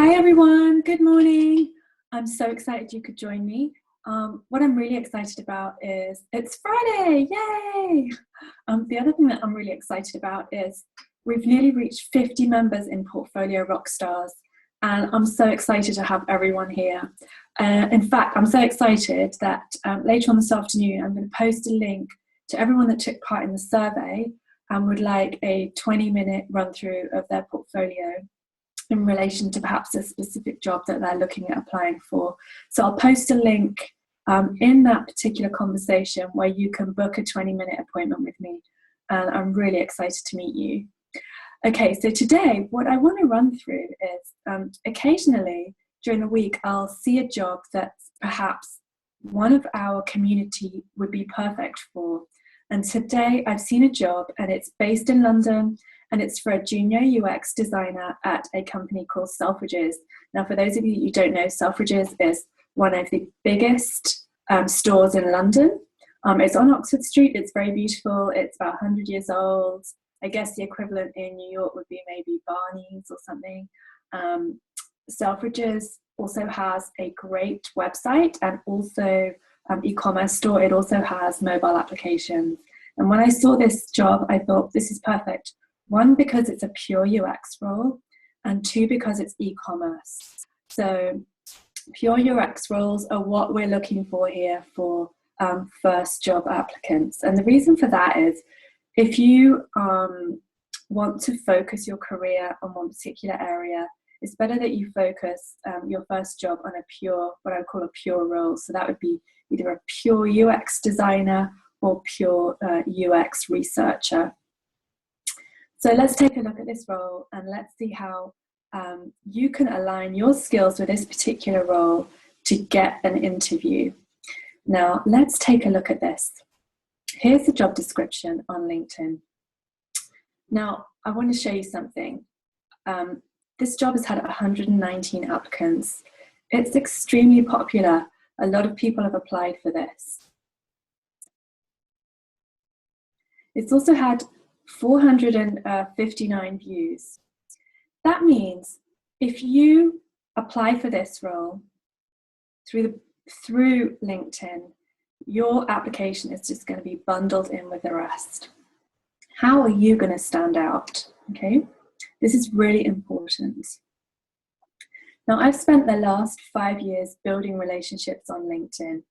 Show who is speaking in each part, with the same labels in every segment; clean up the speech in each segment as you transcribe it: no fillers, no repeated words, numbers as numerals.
Speaker 1: Hi everyone, good morning. I'm so excited you could join me. What I'm really excited about is it's Friday, yay! The other thing that I'm really excited about is we've nearly reached 50 members in Portfolio Rockstars, and I'm so excited to have everyone here. In fact, I'm so excited that later on this afternoon I'm going to post a link to everyone that took part in the survey and would like a 20-minute run through of their portfolio in relation to perhaps a specific job that they're looking at applying for. So I'll post a link in that particular conversation where you can book a 20-minute appointment with me, and I'm really excited to meet you. Okay, so today what I want to run through is occasionally during the week I'll see a job that perhaps one of our community would be perfect for. And today I've seen a job and it's based in London, and it's for a junior UX designer at a company called Selfridges. Now, for those of you who don't know, Selfridges is one of the biggest stores in London. It's on Oxford Street. It's very beautiful. It's about 100 years old. I guess the equivalent in New York would be maybe Barney's or something. Selfridges also has a great website and also e-commerce store. It also has mobile applications. And when I saw this job, I thought this is perfect. One, because it's a pure UX role, and two, because it's e-commerce. So pure UX roles are what we're looking for here for first job applicants. And the reason for that is if you want to focus your career on one particular area, it's better that you focus your first job on a pure, what I would call a pure role. So that would be either a pure UX designer or pure UX researcher. So let's take a look at this role and let's see how you can align your skills with this particular role to get an interview. Now, let's take a look at this. Here's the job description on LinkedIn. Now, I want to show you something. This job has had 119 applicants. It's extremely popular. A lot of people have applied for this. It's also had 459 views. That means if you apply for this role through LinkedIn, your application is just going to be bundled in with the rest. How are you going to stand out? Okay, this is really important. Now, I've spent the last 5 years building relationships on LinkedIn.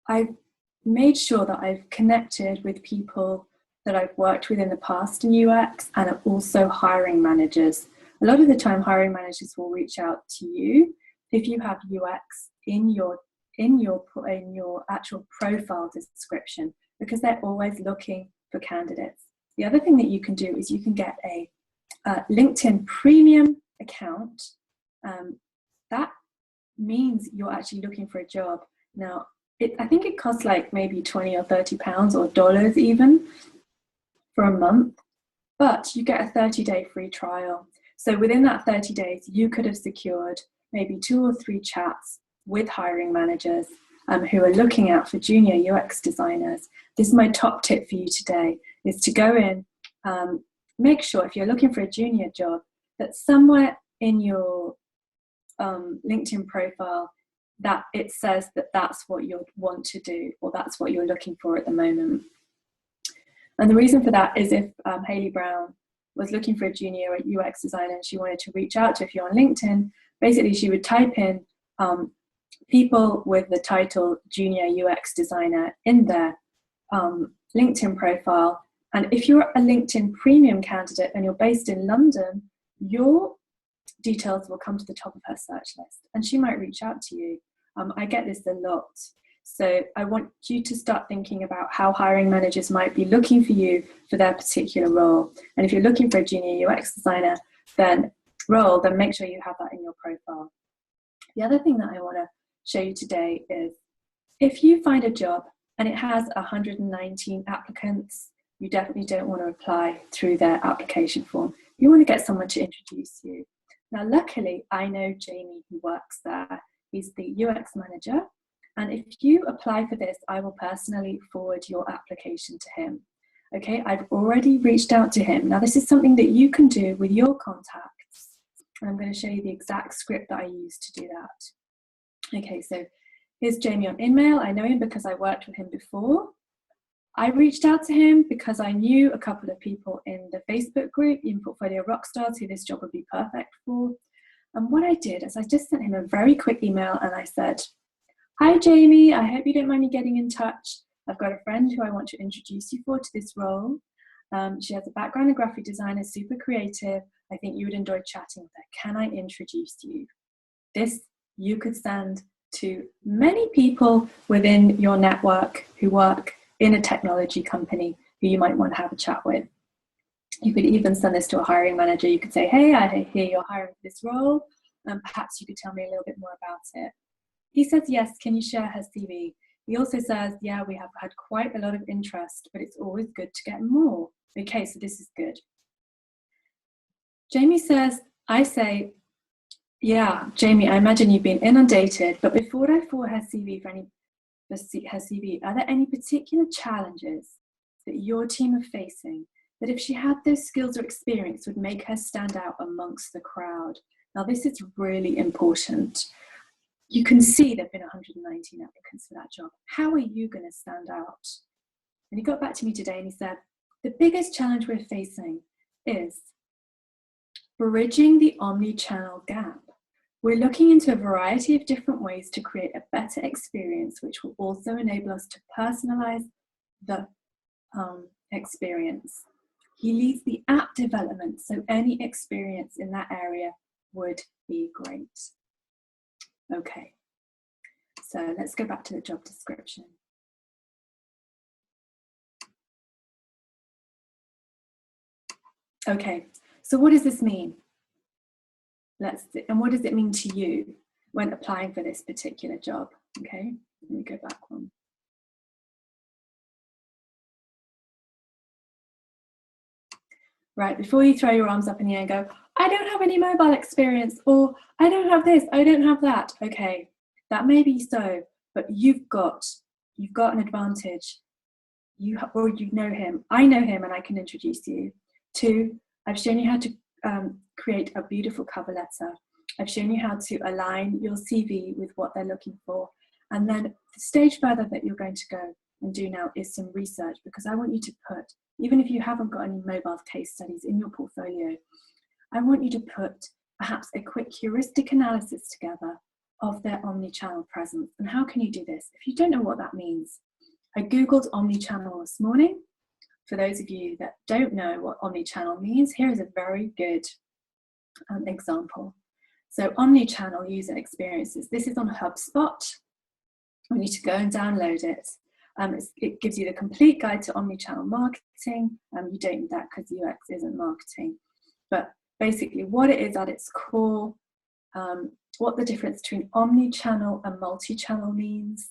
Speaker 1: I've made sure that I've connected with people that I've worked with in the past in UX, and also hiring managers. A lot of the time, hiring managers will reach out to you if you have UX in your actual profile description, because they're always looking for candidates. The other thing that you can do is you can get a LinkedIn premium account. That means you're actually looking for a job. Now, I think it costs like maybe 20 or 30 pounds or dollars even for a month, but you get a 30-day free trial. So within that 30 days, you could have secured maybe 2 or 3 chats with hiring managers who are looking out for junior UX designers. This is my top tip for you today, is to go in, make sure if you're looking for a junior job, that somewhere in your LinkedIn profile that it says that that's what you want to do, or that's what you're looking for at the moment. And the reason for that is if Hayley Brown was looking for a junior UX designer and she wanted to reach out to, if you're on LinkedIn, basically she would type in people with the title junior UX designer in their LinkedIn profile. And if you're a LinkedIn premium candidate and you're based in London, your details will come to the top of her search list and she might reach out to you. I get this a lot. So I want you to start thinking about how hiring managers might be looking for you for their particular role. And if you're looking for a junior UX designer then make sure you have that in your profile. The other thing that I want to show you today is if you find a job and it has 119 applicants, you definitely don't want to apply through their application form. You want to get someone to introduce you. Now, luckily, I know Jamie who works there. He's the UX manager. And if you apply for this, I will personally forward your application to him. Okay, I've already reached out to him. Now, this is something that you can do with your contacts And I'm going to show you the exact script that I used to do that. Okay, so here's Jamie on InMail. I know him because I worked with him before. I reached out to him because I knew a couple of people in the Facebook group, in Portfolio Rockstars, who this job would be perfect for. And what I did is I just sent him a very quick email and I said, "Hi Jamie, I hope you don't mind me getting in touch. I've got a friend who I want to introduce you to this role. She has a background in graphic design, is super creative. I think you would enjoy chatting with her. Can I introduce you?" This you could send to many people within your network who work in a technology company who you might want to have a chat with. You could even send this to a hiring manager. You could say, "Hey, I hear you're hiring for this role. Perhaps you could tell me a little bit more about it." He says, "Yes, can you share her CV?" He also says, "Yeah, we have had quite a lot of interest, but it's always good to get more." Okay, so this is good. Jamie says, I say, "Yeah, Jamie, I imagine you've been inundated, but before I forward her CV are there any particular challenges that your team are facing that if she had those skills or experience would make her stand out amongst the crowd?" Now, this is really important. You can see there have been 119 applicants for that job. How are you going to stand out? And he got back to me today and he said, "The biggest challenge we're facing is bridging the omni-channel gap. We're looking into a variety of different ways to create a better experience, which will also enable us to personalize the experience." He leads the app development, so any experience in that area would be great. Okay, so let's go back to the job description. Okay, so what does this mean? And what does it mean to you when applying for this particular job? Okay, let me go back one. Right, before you throw your arms up in the air and go, "I don't have any mobile experience," or "I don't have this, I don't have that." Okay, that may be so, but you've got an advantage. You know him. I know him and I can introduce you. 2, I've shown you how to create a beautiful cover letter. I've shown you how to align your CV with what they're looking for. And then the stage further that you're going to go and do now is some research, because I want you to put, even if you haven't got any mobile case studies in your portfolio, I want you to put perhaps a quick heuristic analysis together of their omni-channel presence. And how can you do this? If you don't know what that means, I Googled omni-channel this morning. For those of you that don't know what omni-channel means, here is a very good example. So omni-channel user experiences. This is on HubSpot. I need to go and download it. It gives you the complete guide to omni-channel marketing. You don't need that because UX isn't marketing. But basically what it is at its core, what the difference between omni-channel and multi-channel means.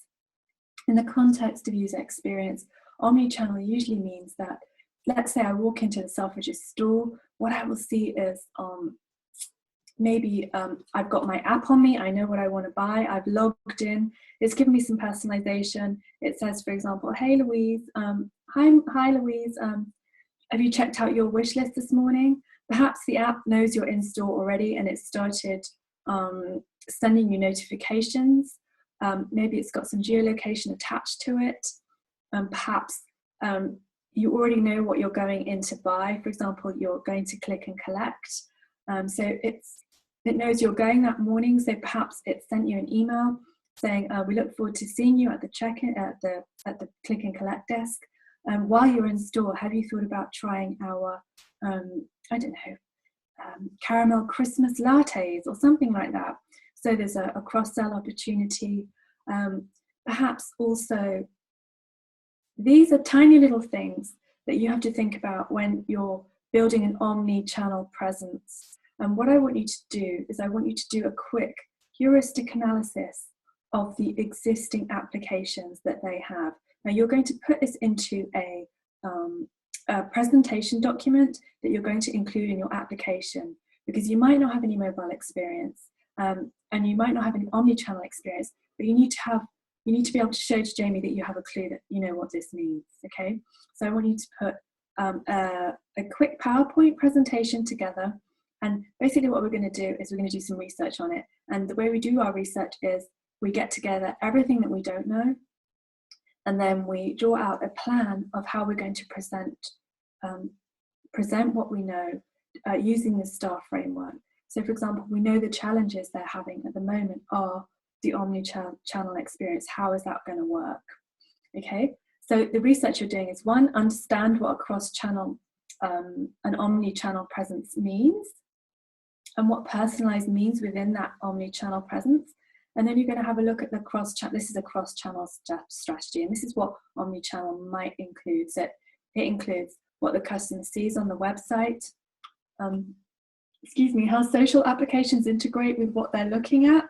Speaker 1: In the context of user experience, omni-channel usually means that, let's say I walk into the Selfridges store, what I will see is maybe I've got my app on me, I know what I want to buy, I've logged in, it's given me some personalization. It says, for example, "Hey Louise, hi Louise, have you checked out your wish list this morning?" Perhaps the app knows you're in store already and it started sending you notifications. Maybe it's got some geolocation attached to it. Perhaps you already know what you're going in to buy. For example, you're going to click and collect. So it knows you're going that morning. So perhaps it sent you an email saying, "We look forward to seeing you at the check-in at the click and collect desk. While you're in store, have you thought about trying our caramel Christmas lattes," or something like that. So there's a cross-sell opportunity. Perhaps also, these are tiny little things that you have to think about when you're building an omni-channel presence. And what I want you to do is I want you to do a quick heuristic analysis of the existing applications that they have. Now you're going to put this into a presentation document that you're going to include in your application, because you might not have any mobile experience and you might not have any omni-channel experience, but you need to be able to show to Jamie that you have a clue that you know what this means. Okay, so I want you to put a quick PowerPoint presentation together And basically what we're going to do is we're going to do some research on it. And the way we do our research is we get together everything that we don't know, and then we draw out a plan of how we're going to present what we know using the STAR framework. So for example, we know the challenges they're having at the moment are the omni-channel experience. How is that going to work? Okay, so the research you're doing is, one, understand what a cross-channel, an omni-channel presence means, and what personalized means within that omni-channel presence. And then you're going to have a look at the cross-channel. This is a cross-channel strategy, and this is what omni-channel might include. So it includes what the customer sees on the website, how social applications integrate with what they're looking at.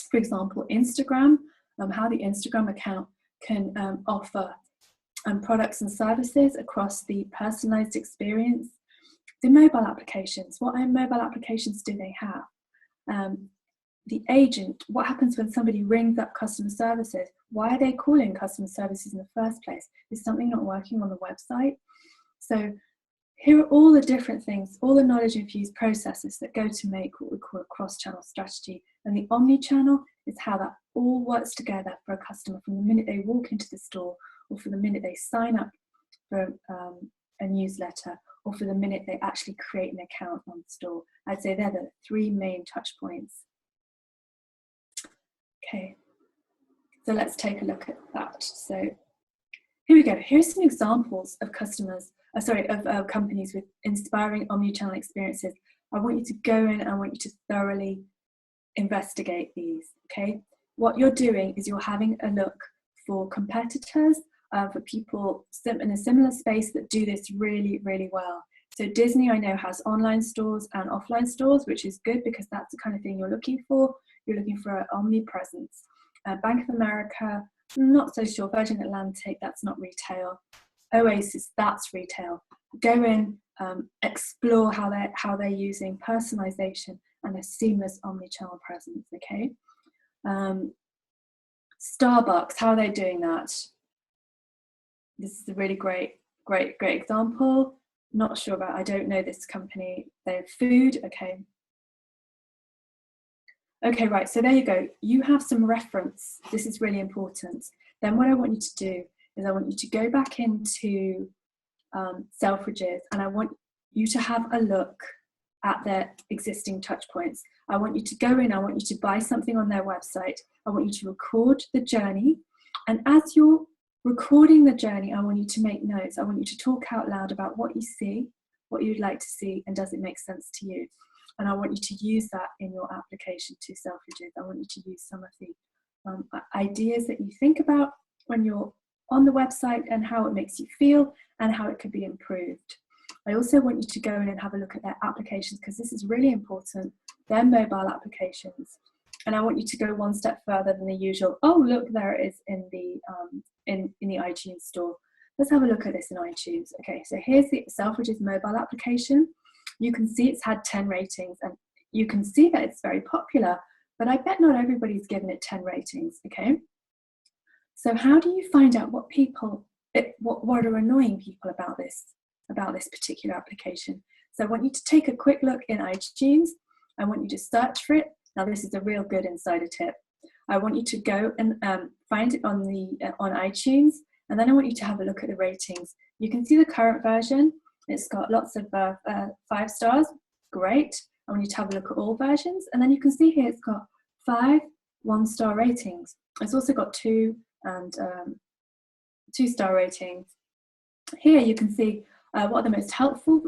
Speaker 1: For example, Instagram, how the Instagram account can offer products and services across the personalized experience. The mobile applications, what mobile applications do they have? The agent, what happens when somebody rings up customer services? Why are they calling customer services in the first place? Is something not working on the website? So here are all the different things, all the knowledge infused processes that go to make what we call a cross-channel strategy. And the omni-channel is how that all works together for a customer from the minute they walk into the store, or for the minute they sign up for a newsletter, or for the minute they actually create an account on the store. I'd say they're the three main touch points. Okay, so let's take a look at that. So here we go. Here's some examples of of companies with inspiring omnichannel experiences. I want you to go in and I want you to thoroughly investigate these, okay? What you're doing is you're having a look for competitors, for people in a similar space that do this really, really well. So Disney, I know, has online stores and offline stores, which is good because that's the kind of thing you're looking for. You're looking for an omnipresence. Bank of America, not so sure. Virgin Atlantic, that's not retail. Oasis, that's retail. Go in, explore how they're using personalization and a seamless omnichannel presence. Okay. Starbucks, how are they doing that? This is a really great example. Not sure about. I don't know this company. They have food. Okay. Okay, right, so there you go. You have some reference. This is really important. Then what I want you to do is I want you to go back into Selfridges, and I want you to have a look at their existing touch points. I want you to go in, I want you to buy something on their website. I want you to record the journey. And as you're recording the journey, I want you to make notes. I want you to talk out loud about what you see, what you'd like to see, and does it make sense to you? And I want you to use that in your application to Selfridges. I want you to use some of the ideas that you think about when you're on the website and how it makes you feel and how it could be improved. I also want you to go in and have a look at their applications, because this is really important, their mobile applications. And I want you to go one step further than the usual, oh, look, there it is in the iTunes store. Let's have a look at this in iTunes. Okay, so here's the Selfridges mobile application. You can see it's had 10 ratings, and you can see that it's very popular, but I bet not everybody's given it 10 ratings, okay? So how do you find out what are annoying people about this particular application? So I want you to take a quick look in iTunes. I want you to search for it. Now this is a real good insider tip. I want you to go and find it on iTunes, and then I want you to have a look at the ratings. You can see the current version. It's got lots of 5 stars, great. I want you to have a look at all versions, and then you can see here it's got 5 1-star ratings. It's also got 2 and 2-star ratings. Here you can see what are the most helpful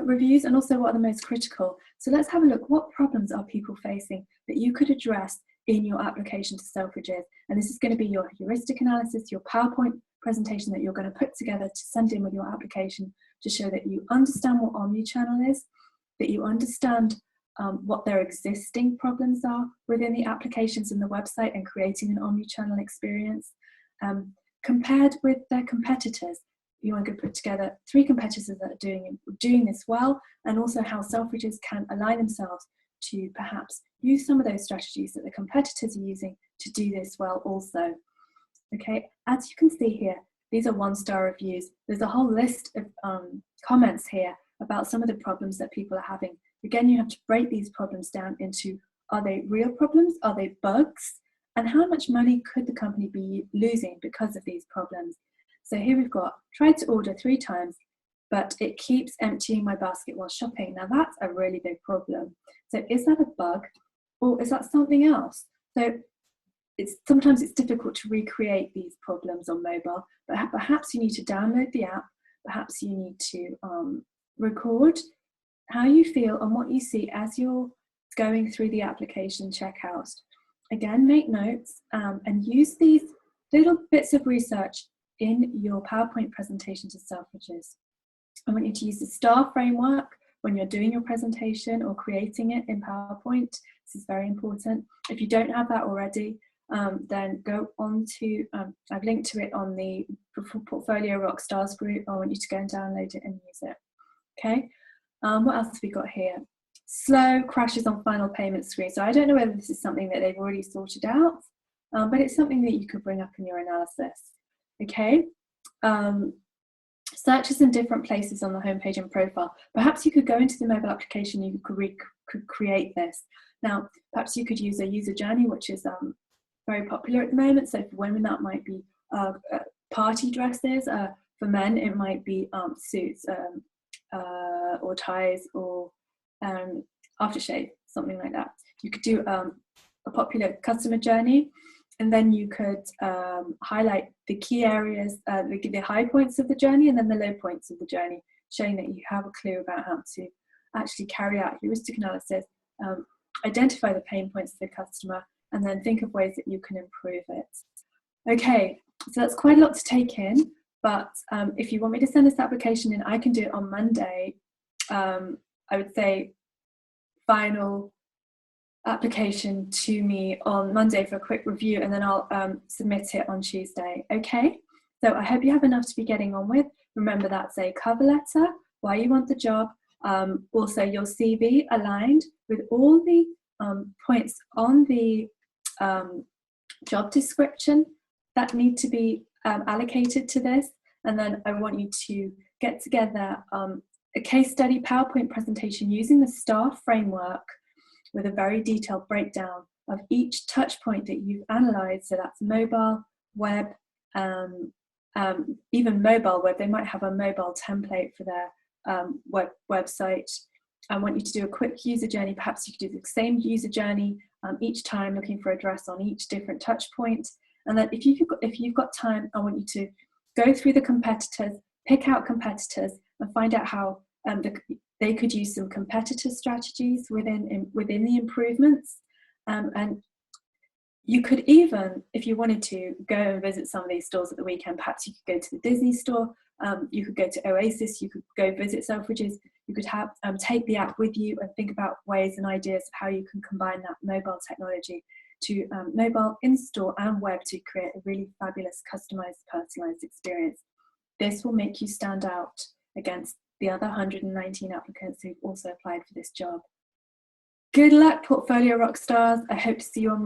Speaker 1: reviews and also what are the most critical. So let's have a look. What problems are people facing that you could address in your application to Selfridges? And this is going to be your heuristic analysis, your PowerPoint presentation that you're going to put together to send in with your application to show that you understand what omnichannel is, that you understand what their existing problems are within the applications and the website and creating an omnichannel experience, compared with their competitors. You want to put together 3 competitors that are doing this well, and also how Selfridges can align themselves to perhaps use some of those strategies that the competitors are using to do this well also. Okay, as you can see here, these are 1-star reviews. There's a whole list of comments here about some of the problems that people are having. Again, you have to break these problems down into, are they real problems? Are they bugs? And how much money could the company be losing because of these problems? So here we've got, tried to order 3 times, but it keeps emptying my basket while shopping. Now that's a really big problem. So is that a bug, or is that something else? So sometimes it's difficult to recreate these problems on mobile, but perhaps you need to download the app, perhaps you need to record how you feel and what you see as you're going through the application checkout. Again, make notes and use these little bits of research in your PowerPoint presentation to Selfridges. I want you to use the STAR framework when you're doing your presentation or creating it in PowerPoint. This is very important. If you don't have that already, then go on to, I've linked to it on the Portfolio Rockstars group. I want you to go and download it and use it. Okay, what else have we got here? Slow crashes on final payment screen. So I don't know whether this is something that they've already sorted out, but it's something that you could bring up in your analysis. Okay, searches in different places on the homepage and profile. Perhaps you could go into the mobile application, you could create this. Now, perhaps you could use a user journey, which is very popular at the moment. So for women, that might be party dresses. For men, it might be suits or ties or aftershave, something like that. You could do a popular customer journey, and then you could highlight the key areas, the high points of the journey and then the low points of the journey, showing that you have a clue about how to actually carry out heuristic analysis, identify the pain points of the customer, and then think of ways that you can improve it. Okay, so that's quite a lot to take in, but if you want me to send this application in, I can do it on Monday. I would say final application to me on Monday for a quick review, and then I'll submit it on Tuesday. Okay, so I hope you have enough to be getting on with. Remember, that's a cover letter, why you want the job, also your CV aligned with all the points on the job description that need to be allocated to this, and then I want you to get together a case study PowerPoint presentation using the STAR framework with a very detailed breakdown of each touch point that you've analysed. So that's mobile, web, even mobile web. They might have a mobile template for their website. I want you to do a quick user journey. Perhaps you could do the same user journey each time, looking for address on each different touch point. And then if you've got time, I want you to go through the competitors, pick out competitors, and find out how they could use some competitor strategies within the improvements. And you could even, if you wanted to, go and visit some of these stores at the weekend. Perhaps you could go to the Disney store, you could go to Oasis, you could go visit Selfridges, you could have take the app with you and think about ways and ideas of how you can combine that mobile technology to mobile, in-store and web to create a really fabulous, customized, personalized experience. This will make you stand out against the other 119 applicants who've also applied for this job. Good luck, Portfolio Rockstars. I hope to see you on Monday.